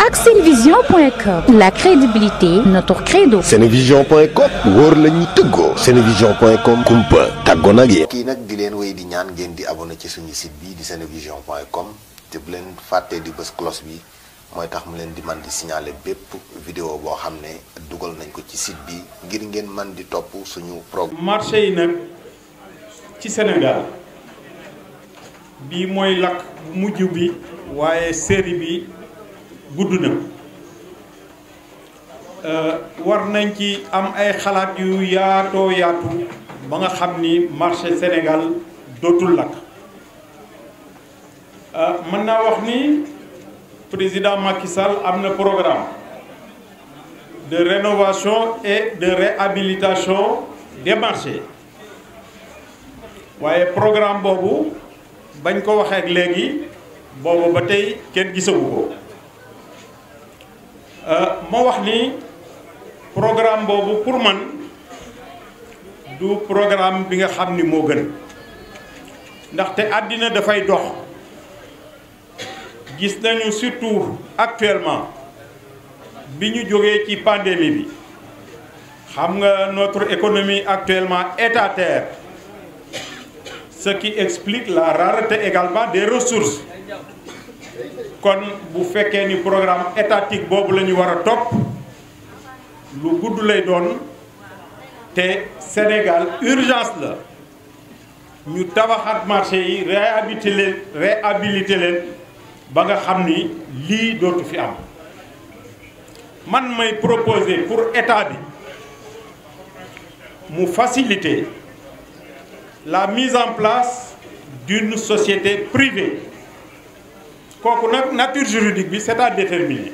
ak senevision.com, la crédibilité notre credo. senevision.com wóor la ñu tëggoo. senevision.com kumpa tàggoo nag yéen. kii nag di leen wéy di ñaan ngeen di abonné ci suñu site bi di senevision.com te bu leen fàttee di bës cloche bi mooy tax mu leen di man di signaler bépp vidéo boo xam ne dugal nañ ko ci site bi ngir ngeen man di topp suñu programme. marché yi nag ci Sénégal bii mooy lakk bu mujj bi waaye série bi gudd na war nañ ci am ay xalaat yu yaatoo yaatu ba nga xam ni marché Sénégal dootul lakk mën naa wax ni président Macky Sall am na programme de rénovation et de réhabilitation des marchés waaye programme boobu bañ ko waxee ak léegi boobu ba tey kenn gisagu ko ma wax ni programme boobu pour man du programme bi nga xam ni moo gën ndaxte àddina dafay dox gis nañu surtout actuellement bi ñu jógee ci pandémie bi xam nga notre économie actuellement est à terre ce qui explique la rareté également des ressources kon bu fekkee ni programme étatique boobu la ñu war a topp lu gudd lay doon te Sénégal urgence la ñu tabaxaat marché yi réhabilité leen ba nga xam ni lii dootu fi am man may proposer pour état bi mu faciliter la mise en place d'une société privée kooku nag nature juridique bi c'est à déterminer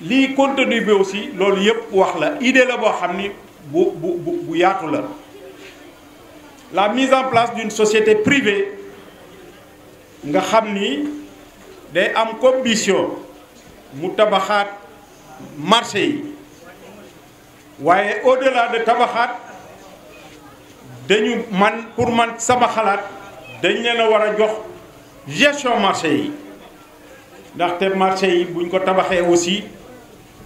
lii contenu bi aussi loolu yëpp wax la idée la boo xam ni bu yaatu la mise en place d'une société privée nga xam ni day am comme mission mu tabaxaat marché yi waaye au-delà de tabaxaat dañu pour man sama xalaat dañ leen a war a jox gestion marché yi ndaxte marché yi buñ ko tabaxee aussi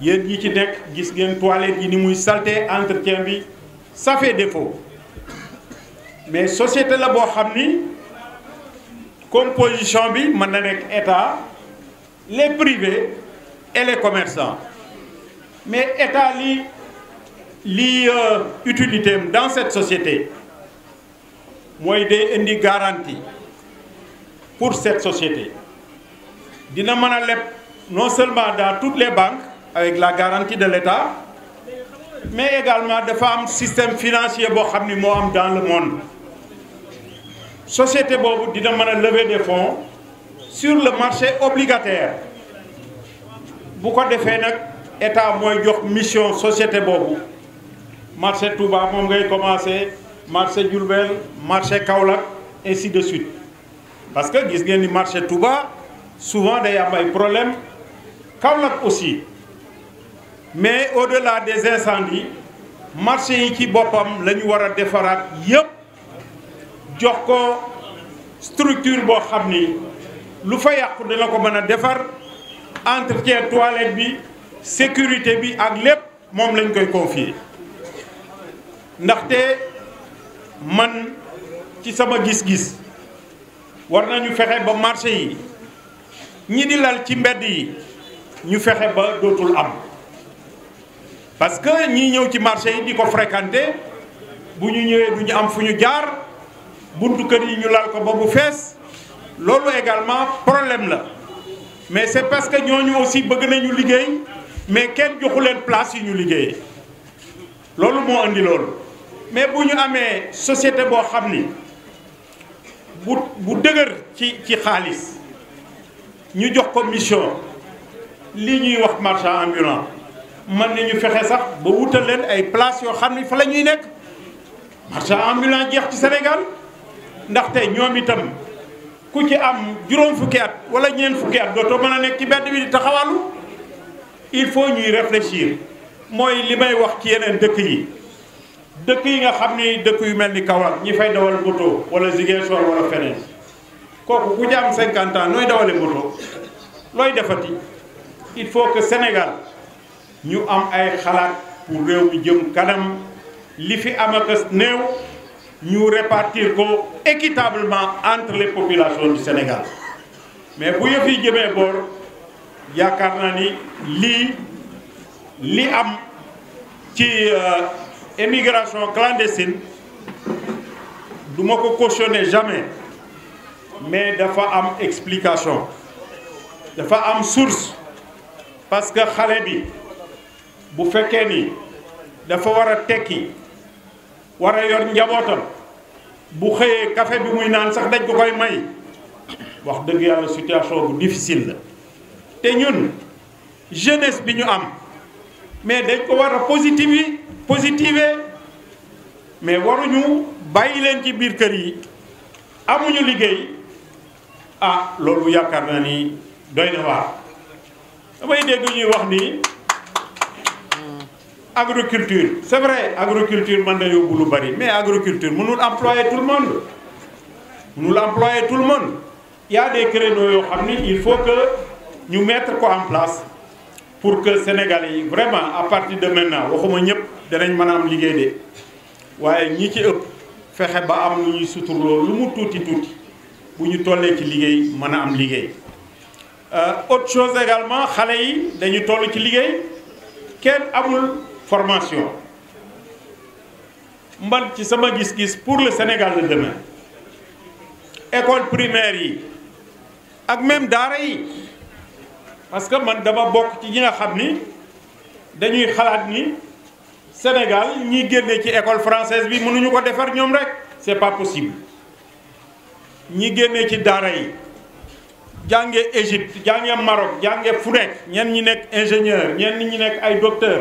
yéen ñi ci nekk gis ngeen toilette yi ni muy saleté entretien bi ça fait défaut mais société la boo xam ni composition bi mën na nekk état les privés et les commerçants mais état li utilité am dans cette société mooy day indi garantie pour cette société dina mën a leb non seulement dans toutes les banques avec la garantie de l'État mais également dafa am système financier boo xam ni moo am dans le monde société boobu dina mën a lever des fonds sur le marché obligataire bu ko defee nag état mooy jox mission société boobu marché Touba moom ngay commencer marché Diourbel marché Kaolack ainsi de suite parce que gis ngeen ni marché Touba souvent day am ay problème Kaolack aussi mais au-delà des incendies marché yi ci boppam la ñu war a defaraat yépp jox ko structure boo xam ni lu fa yàqu dina ko mën a defar entretien toilette bi sécurité bi ak lépp moom lañ koy confier ndaxte man ci sama gis-gis war nañu fexe ba marché yi ñi di lal ci mbedd yi ñu fexe ba dootul am parce que ñii ñëw ci marché yi di ko fréquenter bu ñu ñëwee du ñu am fu ñu jaar buntu kër yi ñu lal ko ba bu fees loolu également problème la mais c'est parce que ñooñu aussi bëgg nañu liggéey mais kenn joxu leen place yu ñu liggéeyee loolu moo indi loolu mais bu ñu amee société boo xam ni bu dëgër ci xaalis ñu jox ko mission lii ñuy wax marchand ambulant mën nañu fexe sax ba wutal leen ay place yoo xam ni fa la ñuy nekk marchand ambulant jeex ci Sénégal ndaxte ñoom itam ku ci am juróom fukki at wala ñeent fukki at dootoo mën a nekk ci mbedd bi di taxawalu il faut ñuy réfléchir mooy li may wax ci yeneen dëkk yi nga xam ni dëkk yu mel ni Kaolack ñi fay dawal moto wala Ziguinchor wala feneen kooku ku ci am 50 ans nooy dawale moto looy defati il faut que Sénégal ñu am ay xalaat pour réew mi jëm kanam li fi am ak néew ñu répartir ko équitablement entre les populations du Sénégal mais bu yëf yi jëmee boor yaakaar naa ni li am ci émigration clandestine du ma ko cautionner jamais mais dafa am explication dafa am source parce que xale bi bu fekkee ni dafa war a tekki war a yor njabootam bu xëyee café bi muy naan sax dañ ko koy may wax dëgg yàlla situation bu difficile la te ñun jeunesse bi ñu am mais dañ ko war a positiver mais waruñu bàyyi leen ci biir kër yi amuñu liggéey ah loolu yaakaar naa ni doy na waar damay dégg ñuy wax ni agriculture c'est vrai agriculture mën na yóbbu lu bari mais agriculture mënul employer tout le monde il y a des créneaux yoo xam ni il faut que ñu mettre ko en place pour que Sénégalais yi vraiment à partir de maintenant waxuma ñëpp danañ mën a am liggéey de waaye ñi ci ëpp fexe ba am lu ñuy suturloo lu mu tuuti bu ñu tollee ci liggéey mën a am liggéey autre chose également xale yi dañu toll ci liggéey kenn amul formation man ci sama gis-gis pour le Sénégal de demain école primaire yi ak même daara yi parce que man dama bokk ci ñi nga xam ni dañuy xalaat ni Sénégal ñi génne ci école française bi mënuñu ko defar ñoom rek c'est pas possible ñi génne ci daara yi jànge Égypte jànge Maroc jànge fu nekk ñenn ñi nekk ingénieur ñenn ñi nekk ay docteur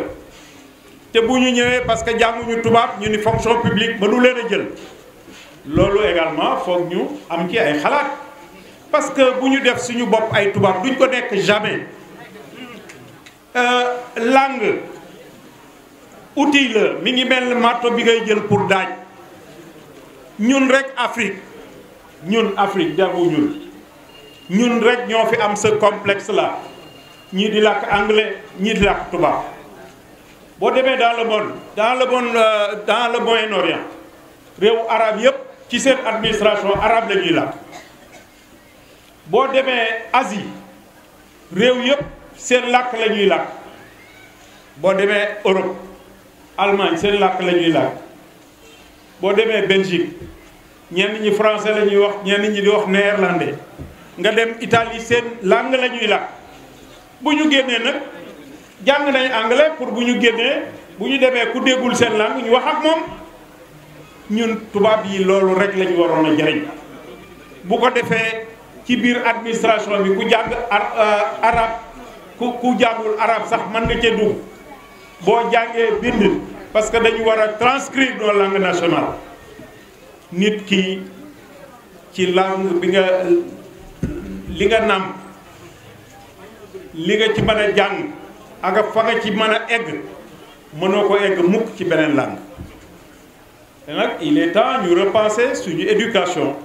te bu ñu ñëwee parce que jànguñu tubaab ñu ni fonction publique mënu leen a jël loolu également foog ñu am ci ay xalaat parce que bu ñu def suñu bopp ay tubaab duñ ko nekk jamais langue outil la mi ngi mel marteau bi ngay jël pour daaj ñun rek Afrique jaguñul ñun rek ñoo fi am ce complexe là ñii di làkk anglais ñii di làkk tubaab boo demee dans le Moyen-Orient réewu arabe yépp ci seen administration arabe la ñuy làkk boo demee Asie réew yépp seen làkk la ñuy làkk boo demee Europe Allemagne seen làkk la ñuy làkk boo demee Belgique ñenn ñi français la ñuy wax ñenn ñi di wax néerlandais nga dem Italie seen langue la ñuy làkk bu ñu génnee nag jàng nañ anglais pour bu ñu génnee bu ñu demee ku déggul seen langue ñu wax ak moom ñun tubaab yi loolu rek la ñu waroon a jëriñ bu ko defee ci biir administration bi ku jàng arabe ku jàngul arabe sax mën nga cee dugg boo jàngee bind parce que dañu war a transcrire nos langues nationales nit ki ci langue bi nga li nga nàmp li nga ci mën a jàng ak fa nga ci mën a egg mënoo ko egg mukk ci beneen langue te nag il est temps ñu repenser suñu éducation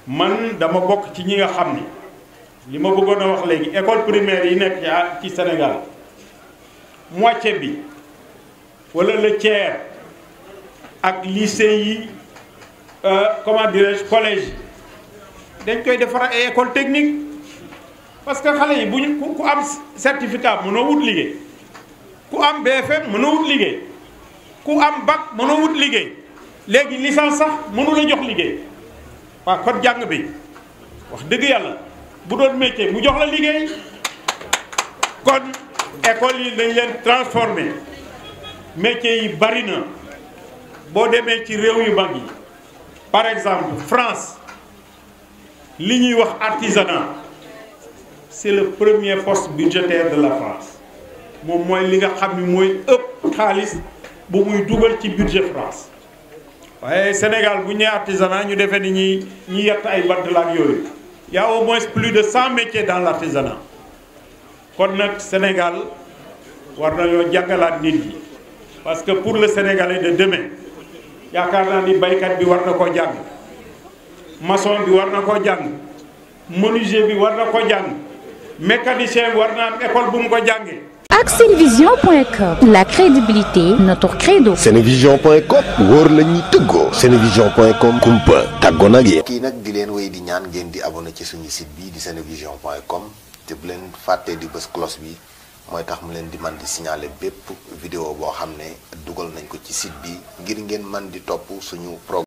man dama bokk ci ñi nga xam ni li ma bëggoon a wax léegi école primaire yi nekk ci Sénégal moitié bi wala le tiers ak lycée yi comment dirais-je collège dañ koy defar ay école technique parce que xale yi bu ñu ku am certificat mënoo wut liggéey ku am BFM mënoo wut liggéey ku am bac mënoo wut liggéey léegi licence sax mënu la jox liggéey waaw kon jàng bi wax dëgg yàlla bu doon métier mu jox la liggéey kon école yi dañ leen transformer métier yi bari na boo demee ci réew yu mag yi par exemple France li ñuy wax artisanat c'est le premier poste budgétaire de la France moom mooy li nga xam ni mooy ëpp xaalis bu muy dugal ci budget France waaye Sénégal bu ñu nee artisanat ñu defee ni ñi yett ay bant la ak yooyu y a au moins plus de 100 métiers dans l'artisanat kon nag Sénégal war nañoo jàngalaat nit ñi parce que pour le Sénégalais de demain yaakaar naa ni baykat bi war na koo jàng maçon bi war na koo jàng menuisier bi war na koo jàng mécanicien war na am école bu mu ko jàngee. ak Senevision.com, la crédibilité notre credo. Senevision.com wóor la ñuy tëggoo. Senevision.com kumpa tàggoo nag yéen. kii nag di leen wéy di ñaan ngeen di abonné ci suñu site bi di Senevision.com te bu leen fàttee di bës cloche bi mooy tax mu leen di man di signaler bépp vidéo boo xam ne dugal nañ ko ci site bi ngir ngeen man di topp suñu programme.